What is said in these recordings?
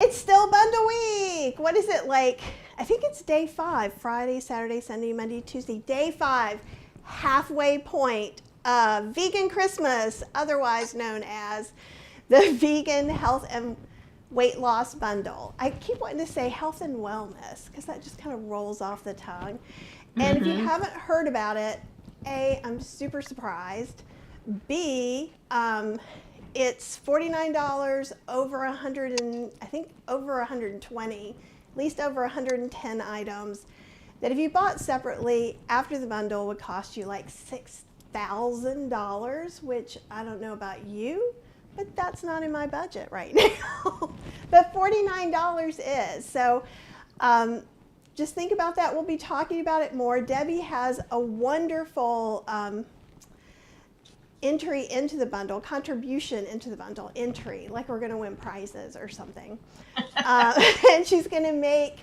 It's still bundle week. What is it like? I think it's day 5. Friday, Saturday, Sunday, Monday, Tuesday. Day 5. Halfway point of Vegan Christmas, otherwise known as the Vegan Health and Weight Loss Bundle. I keep wanting to say health and wellness because that just kind of rolls off the tongue. And if you haven't heard about it, A, I'm super surprised. B, it's $49 over 100 and I think over 120, at least over 110 items that if you bought separately after the bundle would cost you like $6,000, which I don't know about you, but that's not in my budget right now. But $49 is. So just think about that. We'll be talking about it more. Debbie has a wonderful entry into the bundle, contribution into the bundle, entry, like we're going to win prizes or something. And she's going to make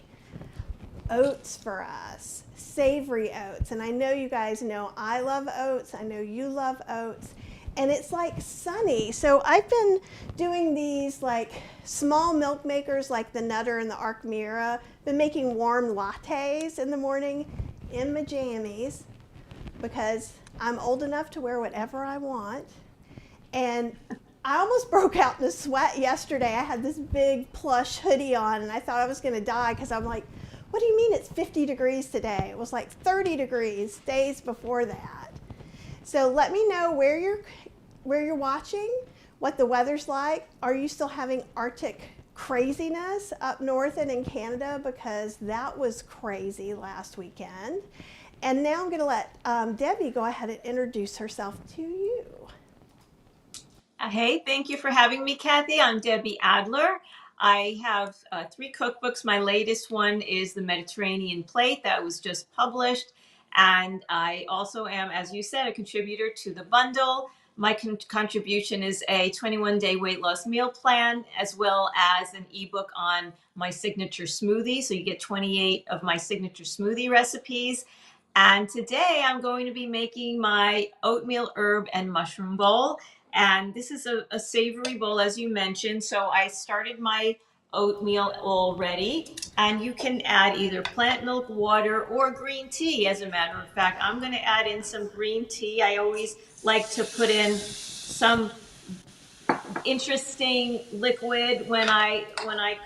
oats for us, savory oats. And I know you guys know I love oats. I know you love oats. And it's like sunny. So I've been doing these like small milk makers like the Nutter and the Archmira, been making warm lattes in the morning in my jammies because I'm old enough to wear whatever I want. And I almost broke out in a sweat yesterday. I had this big plush hoodie on and I thought I was gonna die because I'm like, what do you mean it's 50 degrees today? It was like 30 degrees days before that. So let me know where you're watching, what the weather's like. Are you still having Arctic craziness up north and in Canada? Because that was crazy last weekend. And now I'm going to let Debbie go ahead and introduce herself to you. Hey, thank you for having me, Kathy. I'm Debbie Adler. I have 3 cookbooks. My latest one is the Mediterranean Plate that was just published. And I also am, as you said, a contributor to the bundle. My contribution is a 21-day weight loss meal plan, as well as an ebook on my signature smoothie. So you get 28 of my signature smoothie recipes. And today I'm going to be making my oatmeal herb and mushroom bowl. And this is a savory bowl, as you mentioned. So I started my oatmeal already. And you can add either plant milk, water, or green tea. As a matter of fact, I'm going to add in some green tea. I always like to put in some interesting liquid when I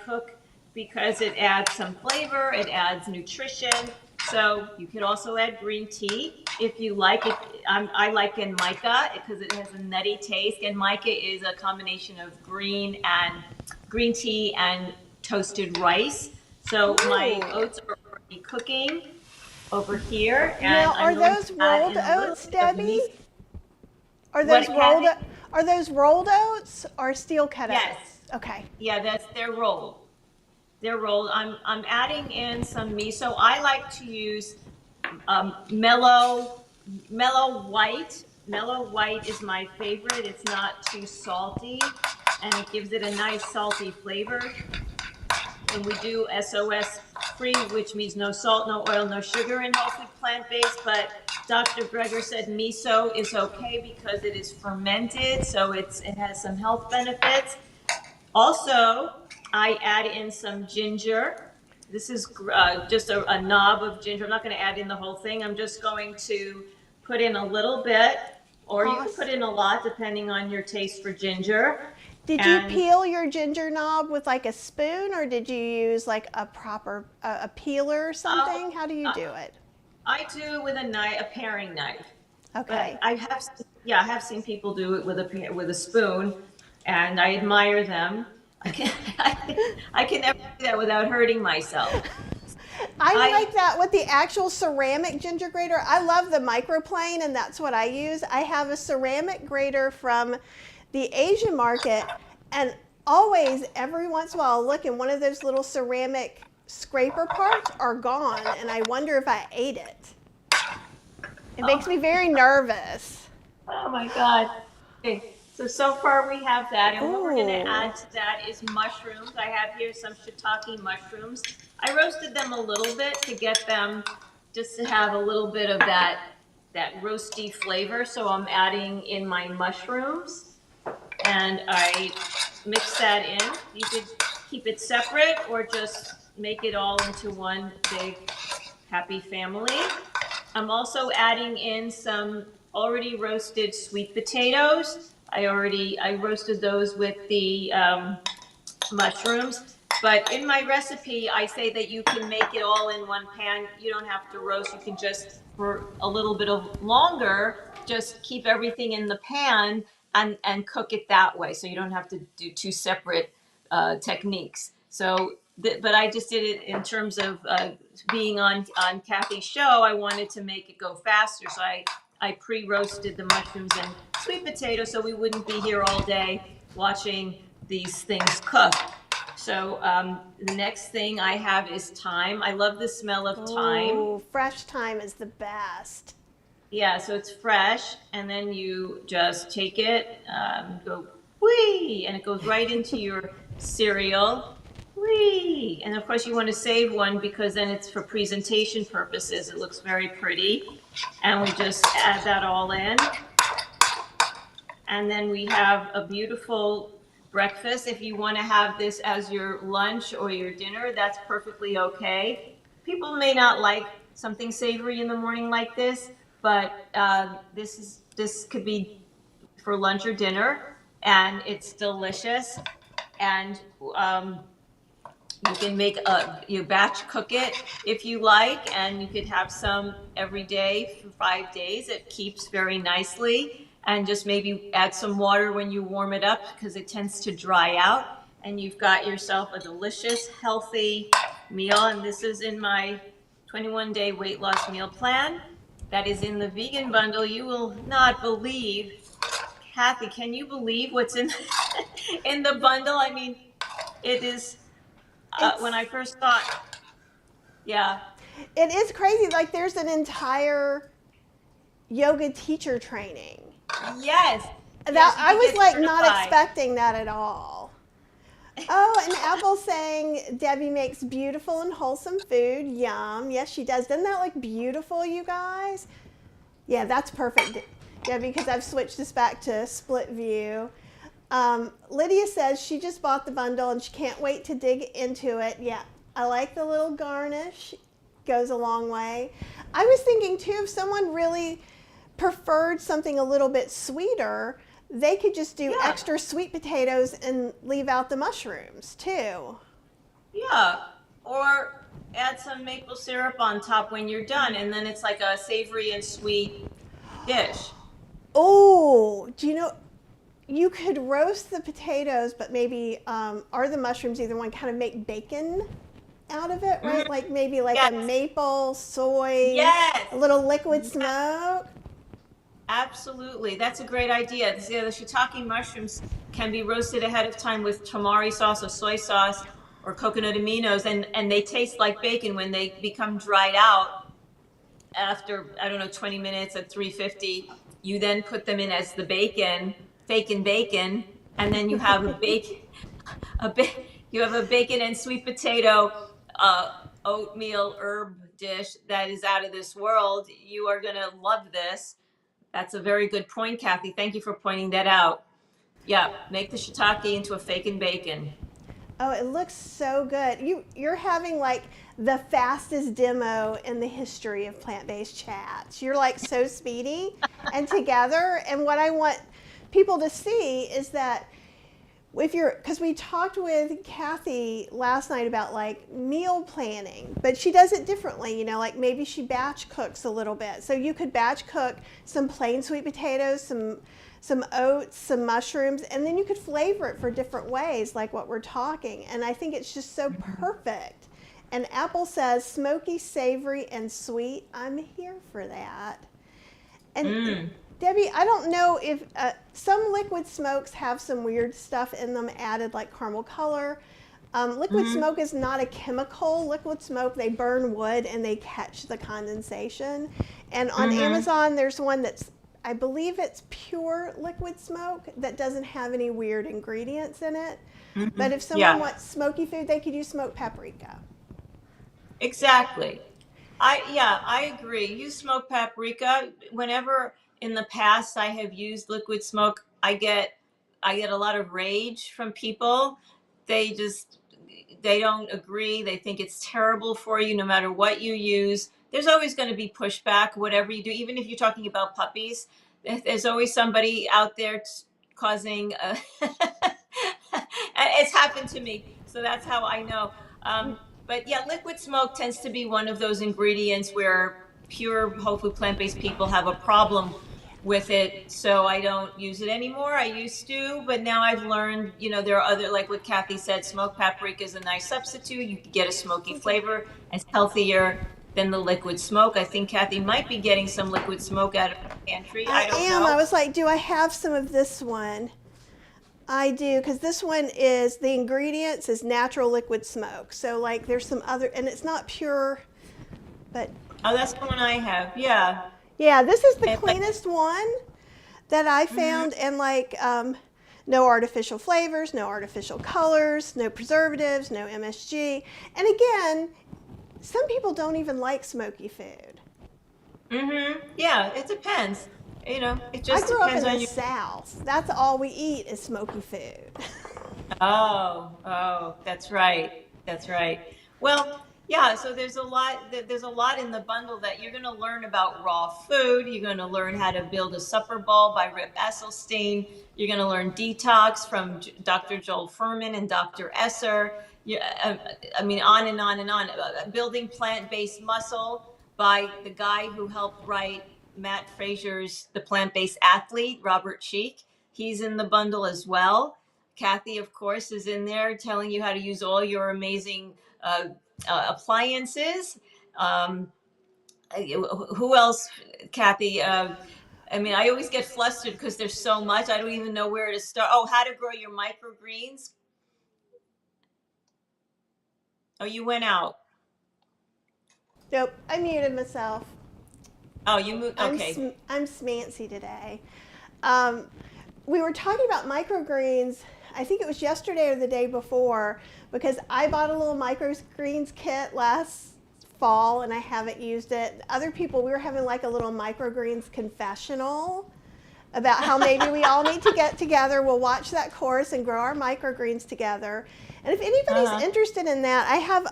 cook because it adds some flavor, it adds nutrition. So you could also add green tea if you like it. I like in mica because it has a nutty taste, and mica is a combination of green tea and toasted rice. So my oats are already cooking over here, and Now, are those rolled oats, Debbie? Are those rolled oats or steel cut oats? Yes. Okay. Yeah, they're rolled. They're rolled. I'm adding in some miso. I like to use mellow white. Mellow white is my favorite. It's not too salty, and it gives it a nice salty flavor. And we do SOS free, which means no salt, no oil, no sugar in whole food plant-based. But Dr. Greger said miso is okay because it is fermented, so it has some health benefits. Also, I add in some ginger. This is just a knob of ginger. I'm not going to add in the whole thing. I'm just going to put in a little bit, or you can put in a lot depending on your taste for ginger. Did you peel your ginger knob with like a spoon, or did you use like a proper a peeler or something? How do you do it? I do it with a paring knife. Okay. But I have seen people do it with a spoon, and I admire them. I can never do that without hurting myself. I like that with the actual ceramic ginger grater. I love the microplane, and that's what I use. I have a ceramic grater from the Asian market, and always, every once in a while, I'll look, and one of those little ceramic scraper parts are gone, and I wonder if I ate it. It makes me very nervous. Oh my God. Okay. So far we have that, and what we're going to add to that is mushrooms. I have here some shiitake mushrooms. I roasted them a little bit to get them just to have a little bit of that roasty flavor. So I'm adding in my mushrooms, and I mix that in. You could keep it separate or just make it all into one big happy family. I'm also adding in some already roasted sweet potatoes. I roasted those with the mushrooms. But in my recipe, I say that you can make it all in one pan. You don't have to roast. You can just, for a little bit of longer, just keep everything in the pan and cook it that way. So you don't have to do two separate techniques. So, but I just did it in terms of being on Kathy's show. I wanted to make it go faster. So I pre-roasted the mushrooms and sweet potatoes so we wouldn't be here all day watching these things cook. So the next thing I have is thyme. I love the smell of thyme. Oh, fresh thyme is the best. Yeah, so it's fresh, and then you just take it, go whee, and it goes right into your cereal. Whee! And of course, you want to save one because then it's for presentation purposes. It looks very pretty. And we just add that all in. And then we have a beautiful breakfast. If you want to have this as your lunch or your dinner, that's perfectly okay. People may not like something savory in the morning like this, but this could be for lunch or dinner, and it's delicious. And you can you batch cook it if you like, and you could have some every day for 5 days. It keeps very nicely. And just maybe add some water when you warm it up because it tends to dry out. And you've got yourself a delicious, healthy meal. And this is in my 21-day weight loss meal plan that is in the vegan bundle. You will not believe, Kathy, can you believe what's in in the bundle? I mean, it is, when I first thought, yeah. It is crazy. Like there's an entire yoga teacher training. Yes. That yes, I was like not certified. expecting that at all. Oh, and Apple's saying Debbie makes beautiful and wholesome food. Yum. Yes, she does. Doesn't that look beautiful, you guys? Yeah, that's perfect, Debbie, because I've switched this back to split view. Lydia says she just bought the bundle and she can't wait to dig into it. Yeah, I like the little garnish. Goes a long way. I was thinking too, if someone really preferred something a little bit sweeter, they could just do extra sweet potatoes and leave out the mushrooms too. Yeah, or add some maple syrup on top when you're done, and then it's like a savory and sweet dish. Oh, do you know, you could roast the potatoes, but maybe, or the mushrooms, either one, kind of make bacon out of it, right? Like maybe like a maple, soy, a little liquid smoke. Absolutely, that's a great idea. The shiitake mushrooms can be roasted ahead of time with tamari sauce or soy sauce or coconut aminos, and they taste like bacon when they become dried out after, I don't know, 20 minutes at 350. You then put them in as the bacon, and then you have you have a bacon and sweet potato oatmeal herb dish that is out of this world. You are gonna love this. That's a very good point, Kathy. Thank you for pointing that out. Yeah, make the shiitake into a fake and bacon. Oh, it looks so good. You're having like the fastest demo in the history of plant-based chats. You're like so speedy and together. And what I want people to see is that because we talked with Kathy last night about like meal planning, but she does it differently, you know, like maybe she batch cooks a little bit. So you could batch cook some plain sweet potatoes, some oats, some mushrooms, and then you could flavor it for different ways, like what we're talking. And I think it's just so perfect. And Apple says smoky, savory, and sweet. I'm here for that. And Debbie, I don't know if some liquid smokes have some weird stuff in them added, like caramel color. Liquid smoke is not a chemical. Liquid smoke, they burn wood and they catch the condensation. And on Amazon, there's one that's, I believe it's pure liquid smoke that doesn't have any weird ingredients in it. But if someone wants smoky food, they could use smoked paprika. Exactly. I agree. Use smoked paprika. Whenever in the past I have used liquid smoke, I get a lot of rage from people. They just they don't agree. They think it's terrible for you no matter what you use. There's always going to be pushback, whatever you do, even if you're talking about puppies. There's always somebody out there causing. It's happened to me, so that's how I know. But yeah, liquid smoke tends to be one of those ingredients where pure whole food plant-based people have a problem with it, so I don't use it anymore. I used to, but now I've learned, there are other, like what Kathy said, smoked paprika is a nice substitute. You can get a smoky flavor. It's healthier than the liquid smoke. I think Kathy might be getting some liquid smoke out of her pantry. I I don't am. I know. was like, do I have some of this one? I do, because this one is, the ingredients is natural liquid smoke. So like there's some other, and it's not pure, but Oh, that's the one I have. Yeah. yeah, this is the But cleanest one that I mhm. found, and like no artificial flavors, no artificial colors, no preservatives, no MSG. And again, some people don't even like smoky food. Yeah, it depends. It I just grew up depends in the on your. South. That's all we eat is smoky food. Oh, that's right. That's right. Well, yeah, so there's a lot in the bundle that you're going to learn about raw food. You're going to learn how to build a supper ball by Rip Esselstyn. You're going to learn detox from Dr. Joel Furman and Dr. Esser. I mean, on and on and on. Building plant-based muscle by the guy who helped write Matt Fraser's The Plant-Based Athlete, Robert Cheek. He's in the bundle as well. Kathy, of course, is in there telling you how to use all your amazing uh, appliances. Um, who else, Kathy? I mean, I always get flustered because there's so much. I don't even know where to start. Oh, how to grow your microgreens. Oh, you went out. Nope, I muted myself. Oh, you moved. Okay. I'm smancy today. Um, we were talking about microgreens. I think it was yesterday or the day before, because I bought a little microgreens kit last fall and I haven't used it. Other people, we were having like a little microgreens confessional about how maybe we all need to get together. We'll watch that course and grow our microgreens together. And if anybody's Uh-huh. interested in that, I have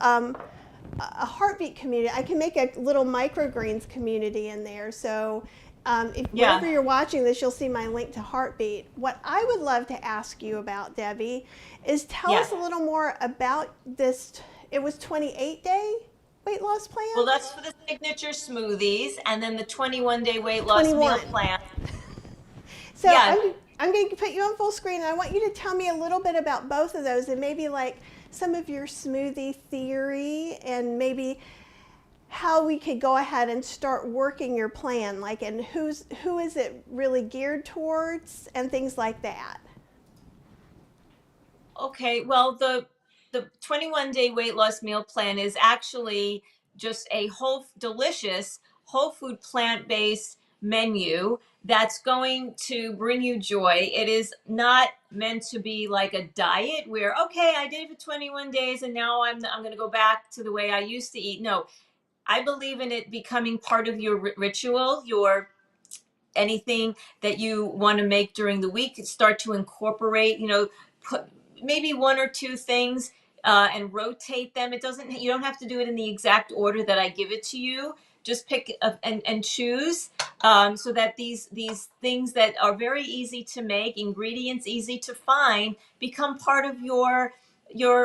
a heartbeat community. I can make a little microgreens community in there. So if Yeah. whenever you're watching this, you'll see my link to Heartbeat. What I would love to ask you about, Debbie, is tell Yeah. us a little more about this. It was 28-day weight loss plan? Well, that's for the signature smoothies, and then the 21-day weight loss meal 21. plan. So Yeah. I'm going to put you on full screen, and I want you to tell me a little bit about both of those, and maybe like some of your smoothie theory, and maybe how we could go ahead and start working your plan, like, and who is it really geared towards, and things like that. Okay, well, the 21-day weight loss meal plan is actually just a delicious whole food plant-based menu that's going to bring you joy. It is not meant to be like a diet where, okay, I did it for 21 days and now I'm going to go back to the way I used to eat. No, I believe in it becoming part of your ritual, your anything that you want to make during the week, start to incorporate, put maybe one or two things and rotate them. You don't have to do it in the exact order that I give it to you. Just pick and choose, so that these things that are very easy to make, ingredients easy to find, become part of your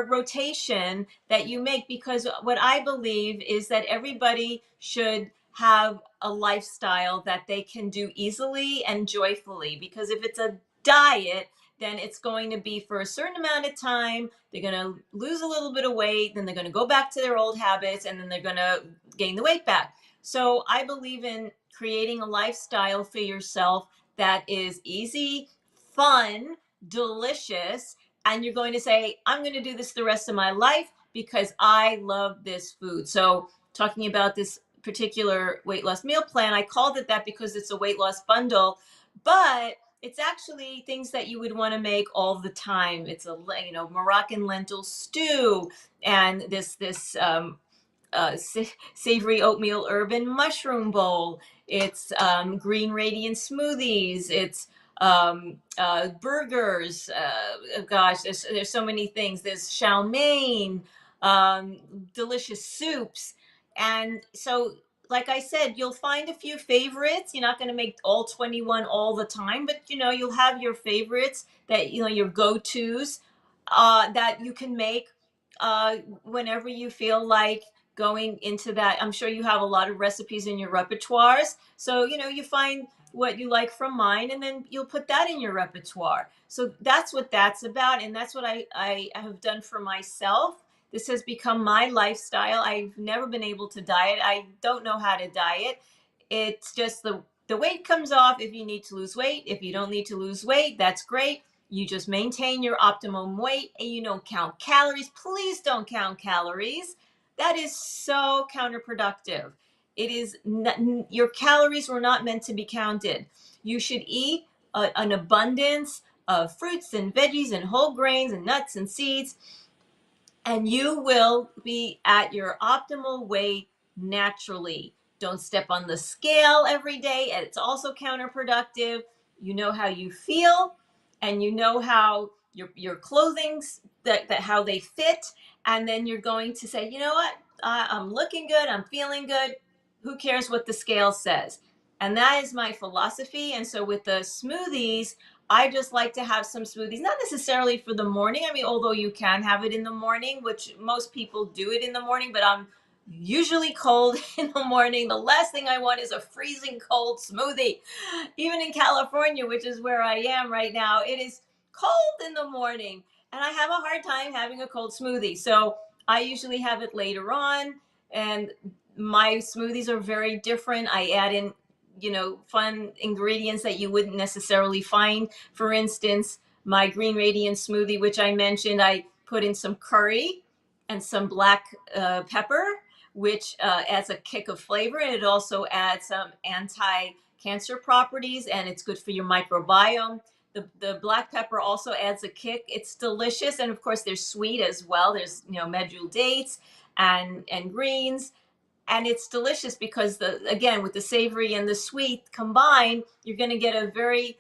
rotation that you make. Because what I believe is that everybody should have a lifestyle that they can do easily and joyfully. Because if it's a diet, then it's going to be for a certain amount of time. They're going to lose a little bit of weight, then they're going to go back to their old habits, and then they're going to gain the weight back. So I believe in creating a lifestyle for yourself that is easy, fun, delicious, and you're going to say, I'm going to do this the rest of my life because I love this food. So talking about this particular weight loss meal plan, I called it that because it's a weight loss bundle, but it's actually things that you would want to make all the time. It's a Moroccan lentil stew, and this savory oatmeal herb and mushroom bowl. It's green radiant smoothies. It's burgers. Gosh, there's so many things. There's chow mein, delicious soups, and so like I said, you'll find a few favorites. You're not going to make all 21 all the time, but you'll have your favorites that your go-tos that you can make whenever you feel like going into that. I'm sure you have a lot of recipes in your repertoires, so you find what you like from mine, and then you'll put that in your repertoire. So that's what that's about, and that's what I have done for myself. This has become my lifestyle. I've never been able to diet. I don't know how to diet. It's just the weight comes off if you need to lose weight. If you don't need to lose weight, that's great. You just maintain your optimum weight, and you don't count calories. Please don't count calories. That is so counterproductive. It is your calories were not meant to be counted. You should eat an abundance of fruits and veggies and whole grains and nuts and seeds, and you will be at your optimal weight naturally. Don't step on the scale every day. It's also counterproductive. You know how you feel, and you know how your clothing's that how they fit, and then you're going to say, you know what, I'm looking good, I'm feeling good. Who cares what the scale says? And that is my philosophy. And so with the smoothies, I just like to have some smoothies, not necessarily for the morning. I mean, although you can have it in the morning, which most people do it in the morning, but I'm usually cold in the morning. The last thing I want is a freezing cold smoothie. Even in California, which is where I am right now, it is cold in the morning, and I have a hard time having a cold smoothie. So I usually have it later on, and my smoothies are very different. I add in fun ingredients that you wouldn't necessarily find. For instance, my green radiant smoothie, which I mentioned, I put in some curry and some black pepper, which adds a kick of flavor, and it also adds some anti-cancer properties, and it's good for your microbiome. The black pepper also adds a kick. It's delicious, and of course there's sweet as well. There's medjool dates and greens, and it's delicious because again, with the savory and the sweet combined, you're going to get a very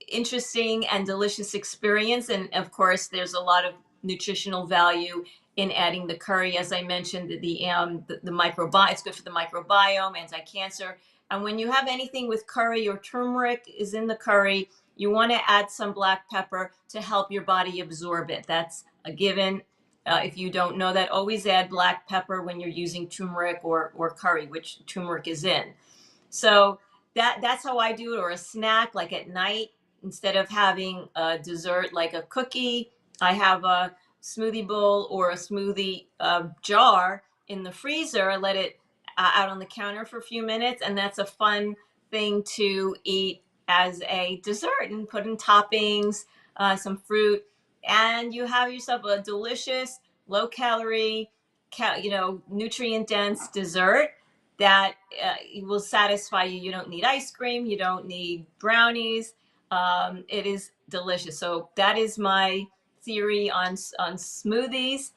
interesting and delicious experience. And of course, there's a lot of nutritional value in adding the curry. As I mentioned, the microbiome, it's good for the microbiome, anti-cancer. And when you have anything with curry, or turmeric is in the curry, you want to add some black pepper to help your body absorb it. That's a given. If you don't know that, always add black pepper when you're using turmeric or curry, which turmeric is in. So that's how I do it. Or a snack, like at night, instead of having a dessert like a cookie, I have a smoothie bowl or a smoothie jar in the freezer. I let it out on the counter for a few minutes, and that's a fun thing to eat as a dessert, and put in toppings, some fruit, and you have yourself a delicious, low calorie, nutrient dense dessert that will satisfy you. You don't need ice cream. You don't need brownies. It is delicious. So that is my theory on smoothies.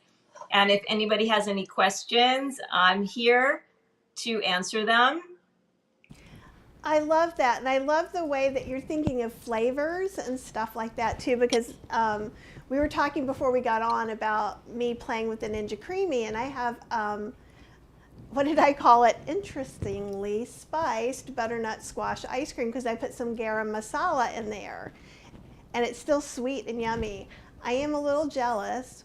And if anybody has any questions, I'm here to answer them. I love that, and I love the way that you're thinking of flavors and stuff like that too, because we were talking before we got on about me playing with the Ninja Creamy, and I have, what did I call it? Interestingly spiced butternut squash ice cream, because I put some garam masala in there, and it's still sweet and yummy. I am a little jealous,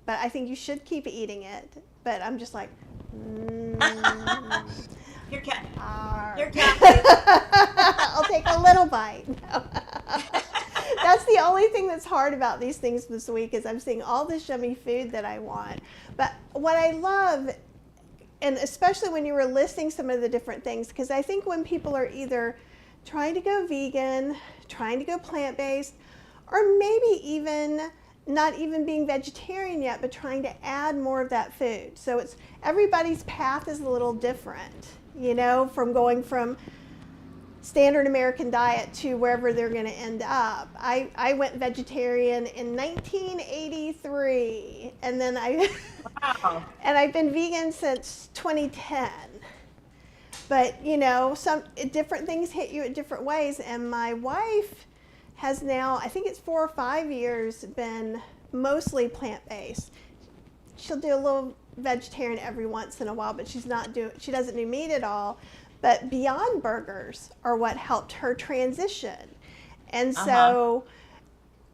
but I think you should keep eating it, but I'm just like, Your cat. I'll take a little bite. That's the only thing that's hard about these things this week, is I'm seeing all this yummy food that I want. But what I love, and especially when you were listing some of the different things, because I think when people are either trying to go vegan, trying to go plant-based, or maybe even not even being vegetarian yet, but trying to add more of that food. So it's everybody's path is a little different, from going from standard American diet to wherever they're going to end up. I went vegetarian in 1983, and then Wow. and I've been vegan since 2010. But some different things hit you at different ways, and my wife has now, I think it's 4 or 5 years, been mostly plant-based. She'll do a little vegetarian every once in a while, but she doesn't do meat at all. But Beyond Burgers are what helped her transition. And so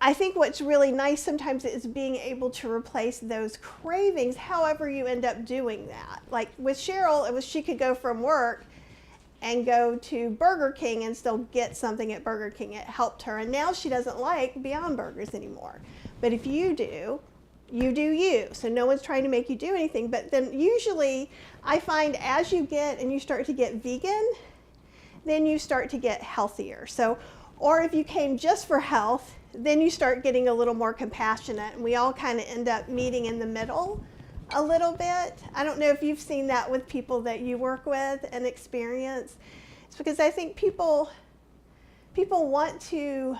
I think what's really nice sometimes is being able to replace those cravings, however you end up doing that. Like with Cheryl, it was she could go from work and go to Burger King and still get something at Burger King. It helped her. And now she doesn't like Beyond Burgers anymore. But if you do, you do you. So no one's trying to make you do anything. But then usually I find as you get and you start to get vegan, then you start to get healthier. So, or if you came just for health, then you start getting a little more compassionate, and we all kind of end up meeting in the middle a little bit. I don't know if you've seen that with people that you work with and experience. It's because I think people want to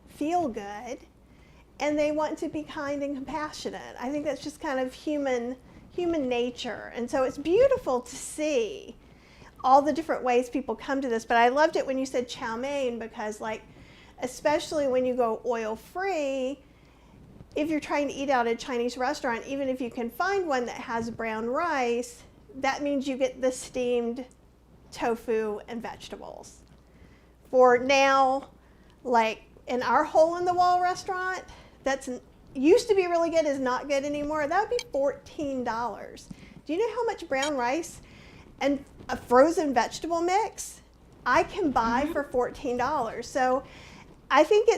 feel good, and they want to be kind and compassionate. I think that's just kind of human nature. And so it's beautiful to see all the different ways people come to this. But I loved it when you said chow mein, because like, especially when you go oil-free, if you're trying to eat out at a Chinese restaurant, even if you can find one that has brown rice, that means you get the steamed tofu and vegetables. For now, like in our hole-in-the-wall restaurant, that's used to be really good, is not good anymore. That would be $14. Do you know how much brown rice and a frozen vegetable mix I can buy for $14? So I think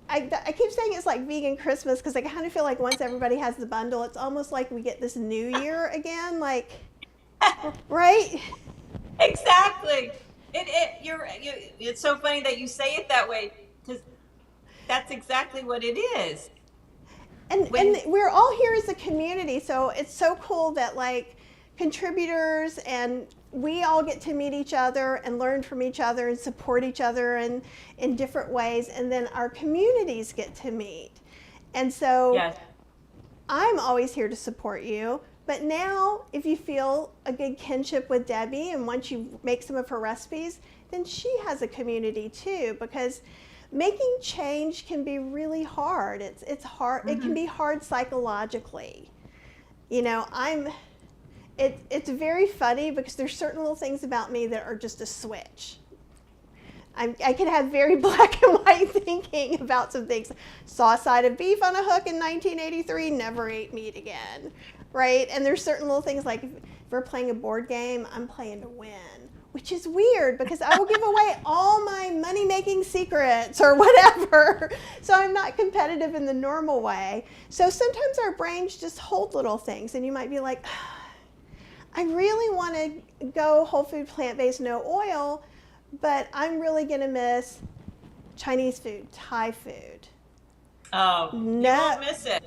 I keep saying it's like vegan Christmas, because I kind of feel like once everybody has the bundle, it's almost like we get this new year again, like, right? Exactly. It's so funny that you say it that way, because that's exactly what it is. And we're all here as a community, so it's so cool that like contributors and we all get to meet each other and learn from each other and support each other in different ways, and then our communities get to meet. And so Yes. I'm always here to support you, but now if you feel a good kinship with Debbie and once you make some of her recipes, then she has a community too, because making change can be really hard. It's hard. It can be hard psychologically. You know, it's very funny because there's certain little things about me that are just a switch. I can have very black and white thinking about some things. Saw a side of beef on a hook in 1983, never ate meat again, right? And there's certain little things like if we're playing a board game, I'm playing to win, which is weird because I will give away all my money-making secrets or whatever. So I'm not competitive in the normal way. So sometimes our brains just hold little things, and you might be like, I really want to go whole food, plant-based, no oil, but I'm really going to miss Chinese food, Thai food. Oh, No. you won't miss it.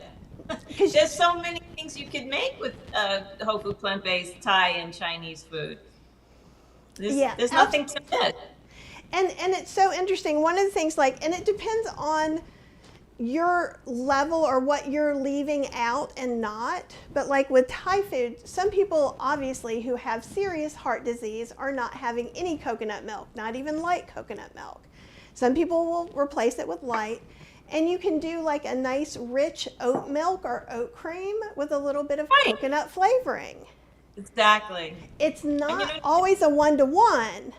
There's so many things you could make with whole food, plant-based, Thai, and Chinese food. There's nothing to miss. And it's so interesting. One of the things, like, and it depends on your level or what you're leaving out and not. But like with Thai food, some people obviously who have serious heart disease are not having any coconut milk, not even light coconut milk. Some people will replace it with light. And you can do like a nice rich oat milk or oat cream with a little bit of coconut flavoring. Exactly. It's not always a one-to-one.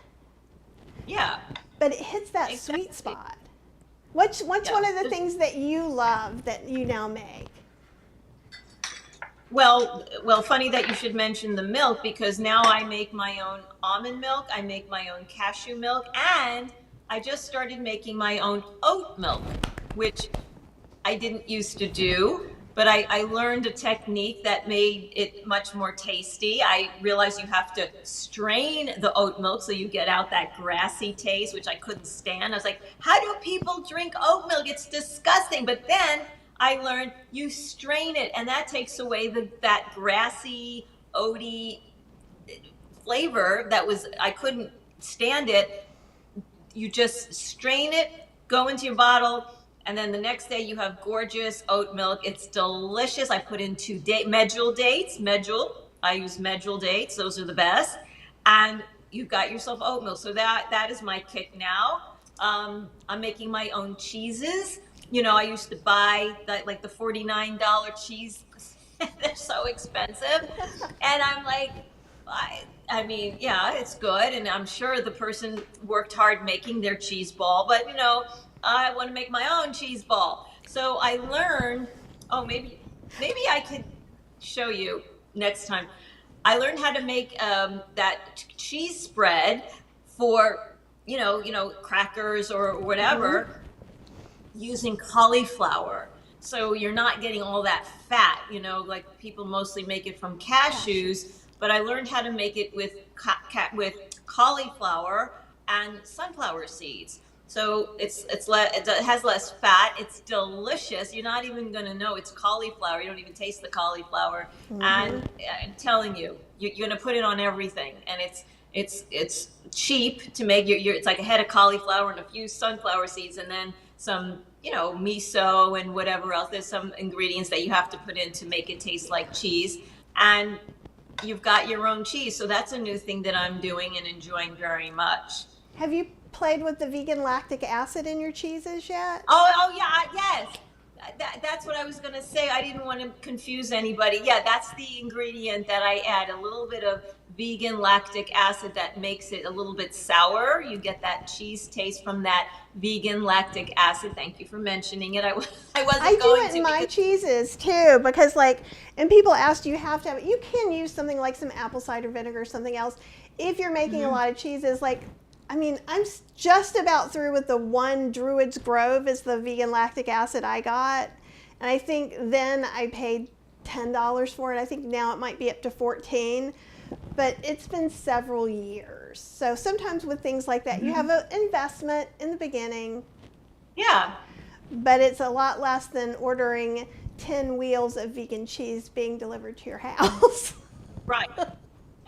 Yeah. But it hits that sweet spot. What's one of the things that you love that you now make? Well, funny that you should mention the milk, because now I make my own almond milk, I make my own cashew milk, and I just started making my own oat milk, which I didn't used to do, but I learned a technique that made it much more tasty. I realized you have to strain the oat milk so you get out that grassy taste, which I couldn't stand. I was like, how do people drink oat milk? It's disgusting. But then I learned you strain it, and that takes away that grassy, oaty flavor I couldn't stand it. You just strain it, go into your bottle, and then the next day you have gorgeous oat milk. It's delicious. I put in 2 medjool dates. I use medjool dates. Those are the best. And you've got yourself oat milk. So that is my kick now. I'm making my own cheeses. You know, I used to buy like the $49 cheese. They're so expensive. And I'm like, I mean, yeah, it's good. And I'm sure the person worked hard making their cheese ball, but you know, I want to make my own cheese ball. So I learned, oh, maybe I could show you next time. I learned how to make that cheese spread for, crackers or Mm-hmm. whatever, using cauliflower. So you're not getting all that fat, like people mostly make it from cashews, Cashews. but I learned how to make it with with cauliflower and sunflower seeds. So it has less fat. It's delicious. You're not even going to know it's cauliflower. You don't even taste the cauliflower. Mm-hmm. And I'm telling you, you're going to put it on everything, and it's cheap to make it's like a head of cauliflower and a few sunflower seeds, and then some, miso and whatever else. There's some ingredients that you have to put in to make it taste like cheese. And you've got your own cheese. So that's a new thing that I'm doing and enjoying very much. Have you played with the vegan lactic acid in your cheeses yet? Oh yeah, yes. That's what I was going to say. I didn't want to confuse anybody. Yeah, that's the ingredient that I add, a little bit of vegan lactic acid that makes it a little bit sour. You get that cheese taste from that vegan lactic acid. Thank you for mentioning it. I I wasn't do going it to in my because cheeses too, because and people ask, do you have to have it? You can use something like some apple cider vinegar or something else if you're making a lot of cheeses. I'm just about through with the one Druid's Grove is the vegan lactic acid I got. And I think then I paid $10 for it. I think now it might be up to 14, but it's been several years. So sometimes with things like that, you have an investment in the beginning, yeah. but it's a lot less than ordering 10 wheels of vegan cheese being delivered to your house. Right.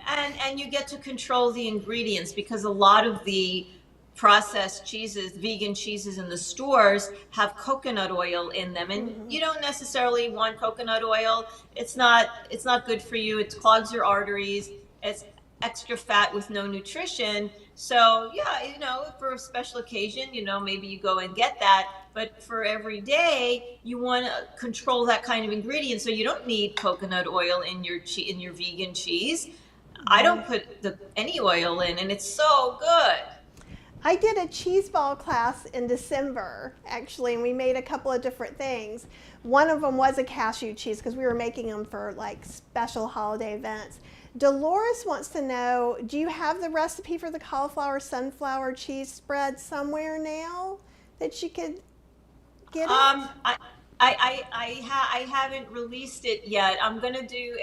And you get to control the ingredients, because a lot of the processed cheeses, vegan cheeses in the stores, have coconut oil in them, and you don't necessarily want coconut oil. It's not good for you. It clogs your arteries. It's extra fat with no nutrition. So yeah, for a special occasion, maybe you go and get that. But for every day, you want to control that kind of ingredient, so you don't need coconut oil in your vegan cheese. I don't put any oil in, and it's so good. I did a cheese ball class in December, actually, and we made a couple of different things. One of them was a cashew cheese because we were making them for like special holiday events. Dolores wants to know, do you have the recipe for the cauliflower sunflower cheese spread somewhere now that she could get it? I haven't released it yet. I'm gonna do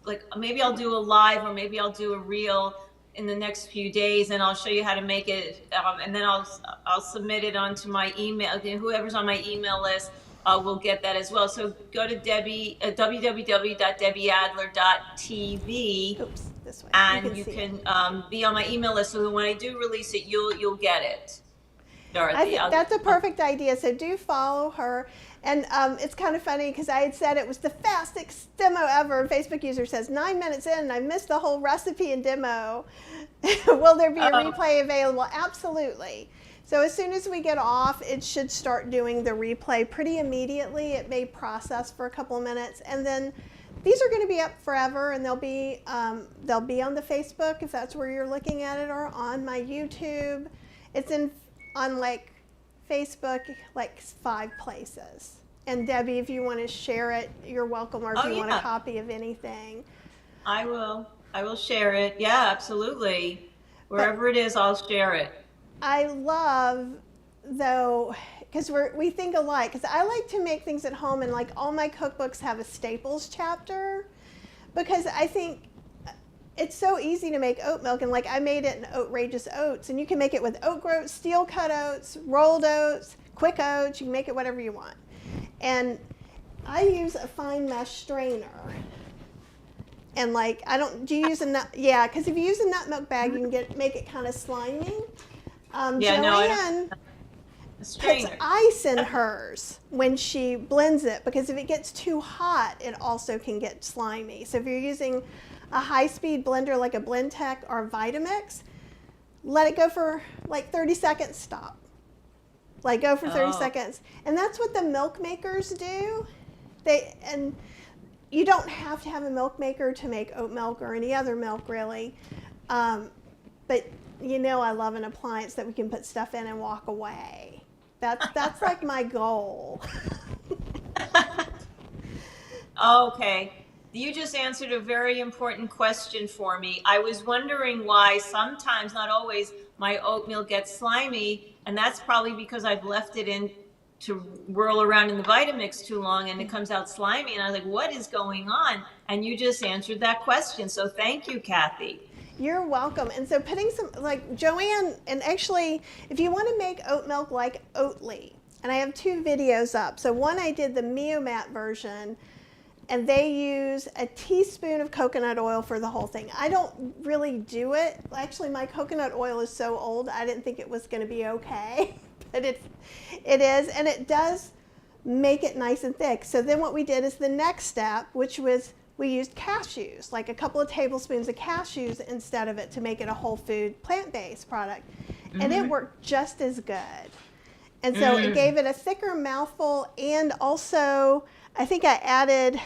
like maybe I'll do a live, or maybe I'll do a reel in the next few days, and I'll show you how to make it, and then I'll submit it onto my email. Whoever's on my email list will get that as well. So go to www.debbieadler.tv, Oops, this way. and you see can it. be on my email list, so that when I do release it, you'll get it. I Dorothy, think that's a perfect idea. So do follow her. And it's kind of funny because I had said it was the fastest demo ever. A Facebook user says 9 minutes in and I missed the whole recipe and demo. Will there be a replay available? Absolutely. So as soon as we get off, it should start doing the replay pretty immediately. It may process for a couple of minutes, and then these are going to be up forever, and they'll be on the Facebook if that's where you're looking at it, or on my YouTube. It's on like Facebook, like 5 places. And Debbie, if you want to share it, you're welcome, or if you want a copy of anything. I will share it. Yeah, absolutely. Wherever it is, I'll share it. I love, though, because we think alike, because I like to make things at home, and like all my cookbooks have a staples chapter, because I think it's so easy to make oat milk, and like I made it in outrageous oats, and you can make it with oat groats, steel cut oats, rolled oats, quick oats. You can make it whatever you want. And I use a fine mesh strainer. And like do you use a nut? Yeah, because if you use a nut milk bag, you can make it kind of slimy. Joanne puts ice in hers when she blends it, because if it gets too hot, it also can get slimy. So if you're using a high-speed blender like a Blendtec or Vitamix, let it go for like 30 seconds, stop. Like go for 30 seconds. And that's what the milk makers do. And you don't have to have a milk maker to make oat milk or any other milk really. But I love an appliance that we can put stuff in and walk away. That's like my goal. Okay. You just answered a very important question for me. I was wondering why sometimes, not always, my oatmeal gets slimy, and that's probably because I've left it in to whirl around in the Vitamix too long and it comes out slimy. And I was like, what is going on? And you just answered that question. So thank you, Kathy. You're welcome. And so putting some, like Joanne, and actually, if you want to make oat milk like Oatly, and I have 2 videos up. So one I did the Meomat version, and they use a teaspoon of coconut oil for the whole thing. I don't really do it. Actually, my coconut oil is so old, I didn't think it was going to be okay. But it is, and it does make it nice and thick. So then what we did is the next step, which was we used cashews, like a couple of tablespoons of cashews instead of it to make it a whole food plant-based product. And it worked just as good. And so it gave it a thicker mouthful, and also I think I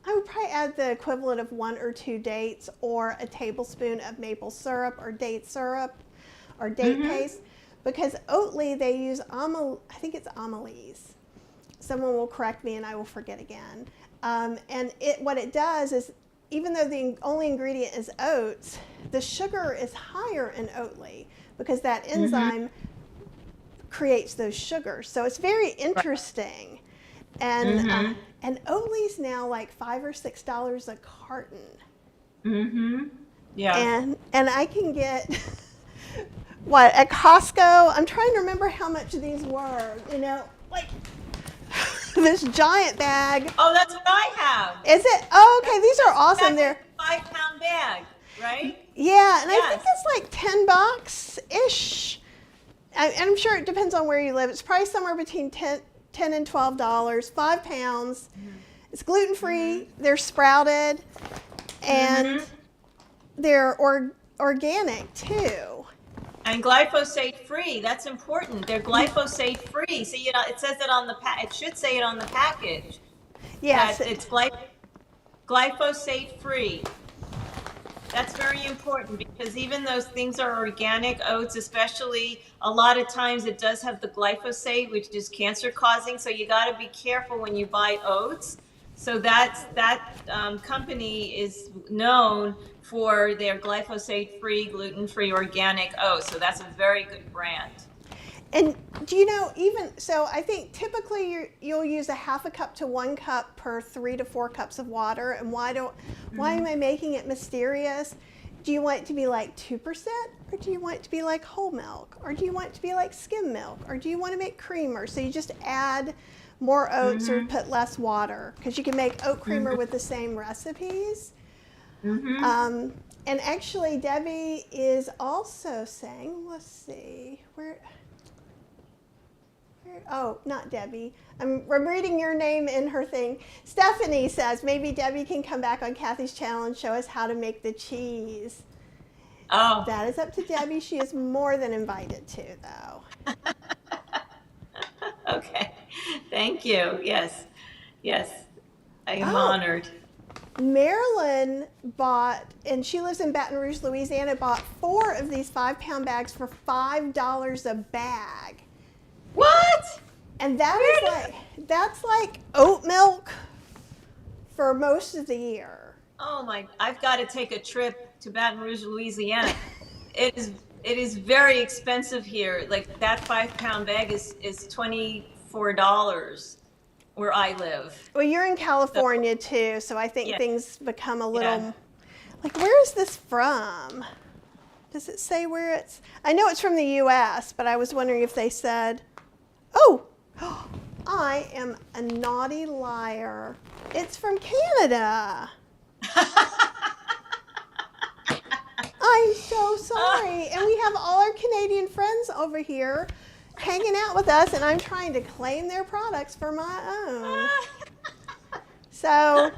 would probably add the equivalent of 1 or 2 dates or a tablespoon of maple syrup or date paste, because Oatly, they use I think it's amylase. Someone will correct me and I will forget again. And what it does is, even though the only ingredient is oats, the sugar is higher in Oatly because that enzyme creates those sugars. So it's very interesting. And and Oatly's now like $5 or $6 a carton. Yeah. And I can get what at Costco. I'm trying to remember how much these were. Like this giant bag. Oh, that's what I have. Is it? Oh, okay. These are awesome. They're 5-pound bag, right? Yeah, and I think it's like $10-ish. I'm sure it depends on where you live. It's probably somewhere between $10 and $12, 5 pounds. It's gluten-free, they're sprouted, and they're organic too. And glyphosate-free, that's important. They're glyphosate-free. So, it says it on it should say it on the package. Yes. That it's glyphosate-free. That's very important, because even those things are organic oats, especially, a lot of times it does have the glyphosate, which is cancer causing. So you got to be careful when you buy oats. So that company is known for their glyphosate-free, gluten-free, organic oats. So that's a very good brand. And do so I think typically you'll use a half a cup to 1 cup per 3 to 4 cups of water. And why am I making it mysterious? Do you want it to be like 2%, or do you want it to be like whole milk, or do you want it to be like skim milk, or do you want to make creamer? So you just add more oats or put less water, because you can make oat creamer with the same recipes. And actually, Debbie is also saying, let's see, oh, not Debbie. I'm reading your name in her thing. Stephanie says maybe Debbie can come back on Kathy's channel and show us how to make the cheese. Oh. That is up to Debbie. She is more than invited to, though. Okay. Thank you. Yes. I am honored. Marilyn bought, and she lives in Baton Rouge, Louisiana, bought 4 of these 5-pound bags for $5 a bag. What? And that's like oat milk for most of the year. Oh my! I've got to take a trip to Baton Rouge, Louisiana. It is very expensive here. Like that 5-pound bag is $24 where I live. Well, you're in California too, so I think things become a little like, where is this from? Does it say where it's? I know it's from the U.S., but I was wondering if they said. Oh, I am a naughty liar. It's from Canada. I'm so sorry. And we have all our Canadian friends over here hanging out with us, and I'm trying to claim their products for my own. So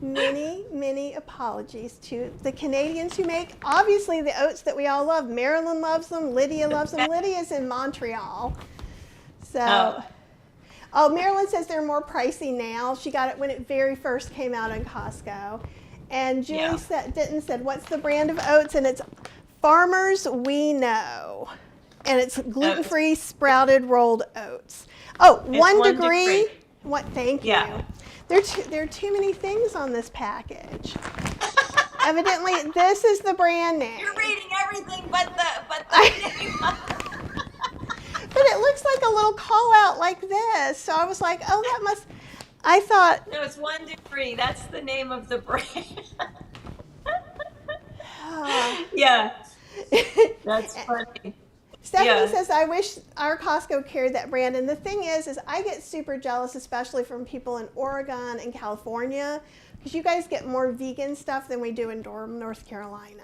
many apologies to the Canadians who make, obviously, the oats that we all love. Marilyn loves them. Lydia loves them. Lydia's in Montreal. So, oh, Marilyn says they're more pricey now. She got it when it very first came out on Costco. And Julie said, what's the brand of oats? And it's Farmers We Know. And it's gluten-free sprouted rolled oats. Oh, It's 1 1 degree. degree. What? Thank you. Yeah. There are too many things on this package. Evidently, this is the brand name. You're reading everything but the name. But it looks like a little call out like this. So I was like, oh, that must. I thought. No, it's 1 degree. That's the name of the brand. Yeah. That's funny. Stephanie says, I wish our Costco carried that brand. And the thing is I get super jealous, especially from people in Oregon and California, because you guys get more vegan stuff than we do in Durham, North Carolina.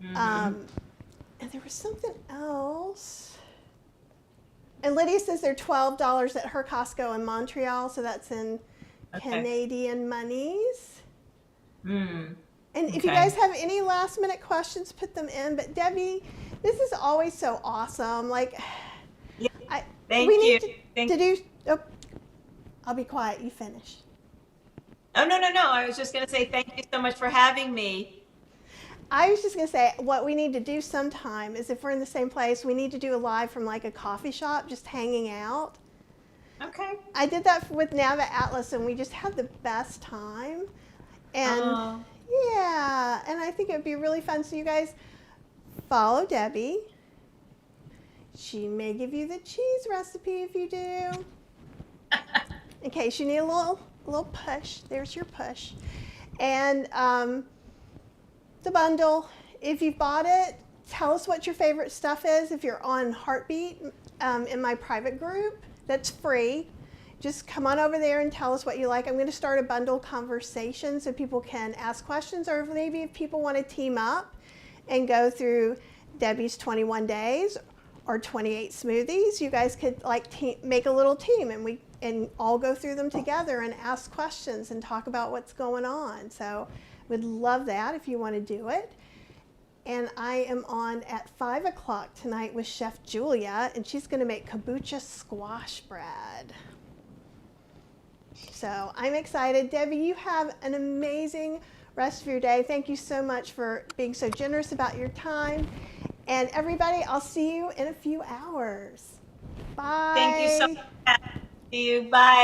And there was something else. And Lydia says they're $12 at her Costco in Montreal, so that's in Canadian monies. And if you guys have any last minute questions, put them in. But Debbie, this is always so awesome. Like, Thank you. Oh, I'll be quiet. You finish. Oh, no. I was just going to say thank you so much for having me. I was just going to say what we need to do sometime is if we're in the same place, we need to do a live from like a coffee shop, just hanging out. Okay. I did that with Nava Atlas, and we just had the best time. And yeah, and I think it would be really fun. So you guys follow Debbie. She may give you the cheese recipe if you do. In case you need a little push. There's your push. And the bundle, if you've bought it, tell us what your favorite stuff is. If you're on Heartbeat in my private group, that's free. Just come on over there and tell us what you like. I'm going to start a bundle conversation so people can ask questions, or maybe if people want to team up and go through Debbie's 21 days or 28 smoothies, you guys could make a little team and all go through them together and ask questions and talk about what's going on. So would love that if you want to do it. And I am on at 5 o'clock tonight with Chef Julia, and she's going to make kombucha squash bread. So I'm excited. Debbie, you have an amazing rest of your day. Thank you so much for being so generous about your time. And everybody, I'll see you in a few hours. Bye. Thank you so much. See you. Bye.